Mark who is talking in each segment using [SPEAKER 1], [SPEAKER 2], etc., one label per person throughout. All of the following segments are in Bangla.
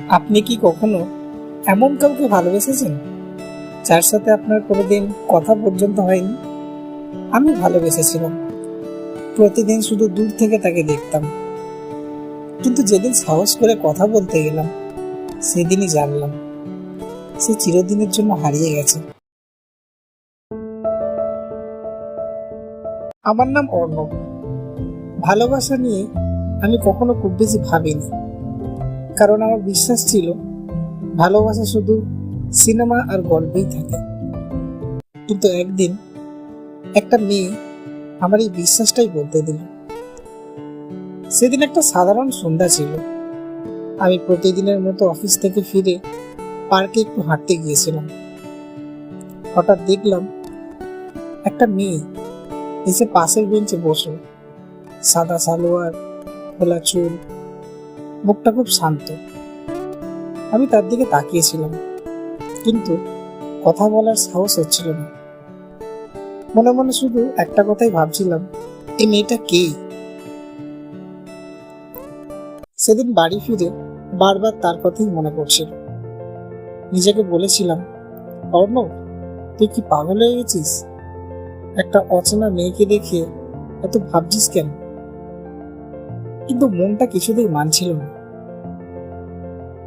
[SPEAKER 1] আপনি কি কখনো এমন কাউকে ভালোবেসেছেন যার সাথে আপনার কোনোদিন কথা পর্যন্ত হয়নি? আমি ভালোবেসেছিলাম, প্রতিদিন শুধু দূর থেকে তাকে দেখতাম, কিন্তু যেদিন সাহস করে কথা বলতে গেলাম সেদিনই জানলাম সে চিরদিনের জন্য হারিয়ে গেছে। আমার নাম অর্ণব। ভালোবাসা নিয়ে আমি কখনো খুব বেশি ভাবিনি, কারণ আমার বিশ্বাস ছিল ভালোবাসা শুধু সিনেমা আর গল্পেই থাকে। কিন্তু একদিন একটা মেয়ে আমার এই বিশ্বাসটাই বলতে দিল। সেদিন একটা সাধারণ সন্ধ্যা ছিল। আমি প্রতিদিনের মতো অফিস থেকে ফিরে পার্কে একটু হাঁটতে গিয়েছিলাম। হঠাৎ দেখলাম একটা মেয়ে এসে পাশের বেঞ্চে বসে, সাদা সালোয়ার, খোলা চুল, মুখটা খুব শান্ত। আমি তার দিকে তাকিয়েছিলাম, কিন্তু কথা বলার সাহস হচ্ছিল না। মনে মনে শুধু একটা কথাই ভাবছিলাম, এই মেয়েটা কে? সেদিন বাড়ি ফিরে বারবার তার কথাই মনে পড়ছিল। নিজেকে বলেছিলাম, অর্ণব, তুই কি পাগল হয়ে গেছিস? একটা অচেনা মেয়েকে দেখে এত ভাবছিস কেন? কিন্তু মনটা কিছুতেই মানছিল না।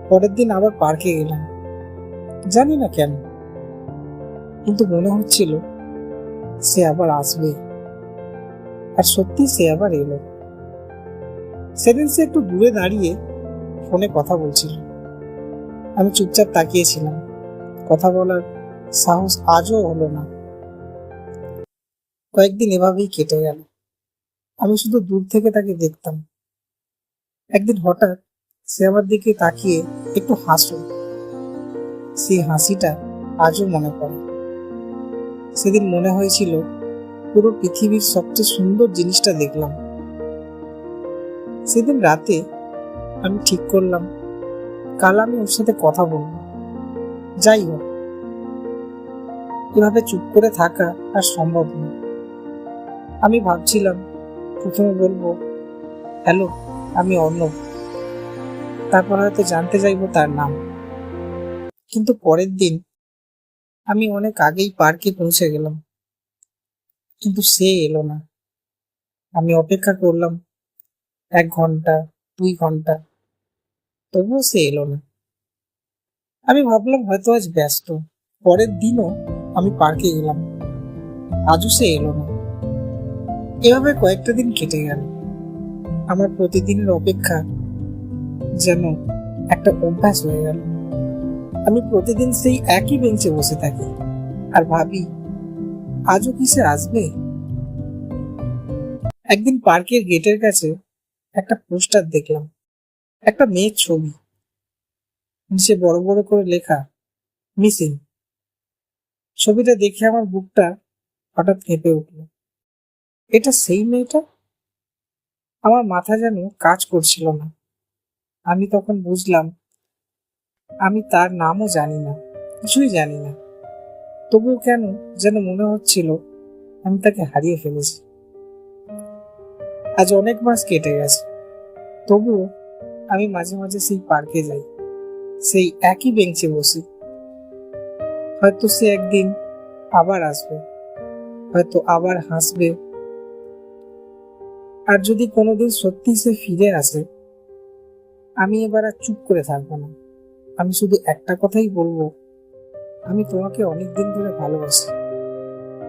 [SPEAKER 1] পরের দিন আবার পার্কে গেলাম, জানি না কেন, কিন্তু মনে হচ্ছিল সে আবার আসবে। আর সত্যি সে আবার এলো। সেদিন সে একটু দূরে দাঁড়িয়ে ফোনে কথা বলছিল। আমি চুপচাপ তাকিয়েছিলাম, কথা বলার সাহস আজও হলো না। কয়েকদিন এভাবেই কেটে গেল। আমি শুধু দূর থেকে তাকে দেখতাম। একদিন হঠাৎ সে আমার দিকে তাকিয়ে একটু হাসল। সেই হাসিটা আজও মনে পড়ে। সেদিন মনে হয়েছিল পুরো পৃথিবীর সবচেয়ে সুন্দর জিনিসটা দেখলাম। সেদিন রাতে আমি ঠিক করলাম কাল আমি ওর সাথে কথা বলবো, যাই হোক। এভাবে চুপ করে থাকা আর সম্ভব নয়। আমি ভাবছিলাম প্রথমে বলবো, হ্যালো, আমি অর্ণব। তারপর হয়তো জানতে চাইবো তার নাম। কিন্তু পরের দিন আমি অনেক আগেই পার্কে পৌঁছে গেলাম, কিন্তু সে এলো না। আমি অপেক্ষা করলাম 1 ঘন্টা, 2 ঘন্টা, তবুও সে এলো না। আমি ভাবলাম হয়তো আজ ব্যস্ত। পরের দিনও আমি পার্কে গেলাম, আজও সে এলো না। এভাবে কয়েকটা দিন কেটে গেল। আমার প্রতিদিনের অপেক্ষা যেন একটা অভ্যাস হয়ে গেল। আমি প্রতিদিন সেই একই বেঞ্চে বসে থাকি আর ভাবি, আজও কি সে আসবে? একদিন পার্কের গেটের কাছে একটা পোস্টার দেখলাম, একটা মেয়ের ছবি, নিচে বড় বড় করে লেখা, মিসিং। ছবিটা দেখে আমার বুকটা হঠাৎ কেঁপে উঠলো। এটা সেই মেয়েটা? আমার মাথা যেন কাজ করছিল না। আমি তখন বুঝলাম আমি তার নামও জানি না, কিছুই জানি না। তবুও কেন যেন মনে হচ্ছিল আমি তাকে হারিয়ে ফেলেছি। আজ অনেক মাস কেটে গেছে, তবুও আমি মাঝে মাঝে সেই পার্কে যাই, সেই একই বেঞ্চে বসি। হয়তো সে একদিন আবার আসবে, হয়তো আবার হাসবে। আর যদি কোনোদিন সত্যি সে ফিরে আসে, আমি এবার আর চুপ করে থাকবো না। আমি শুধু একটা কথাই বলবো, আমি তোমাকে অনেকদিন ধরে ভালোবাসি,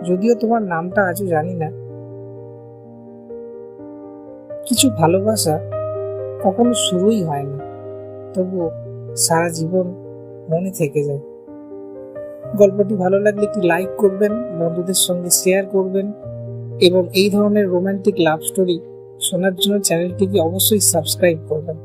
[SPEAKER 1] যদিও তোমার নামটা আজও জানি না। কিছু ভালোবাসা কখনো শুরুই হয় না, তবুও সারা জীবন মনে থেকে যায়। গল্পটি ভালো লাগলে একটি লাইক করবেন, বন্ধুদের সঙ্গে শেয়ার করবেন, এবং এই ধরনের রোমান্টিক লাভ স্টোরি শোনার জন্য চ্যানেলটিকে অবশ্যই সাবস্ক্রাইব করবেন।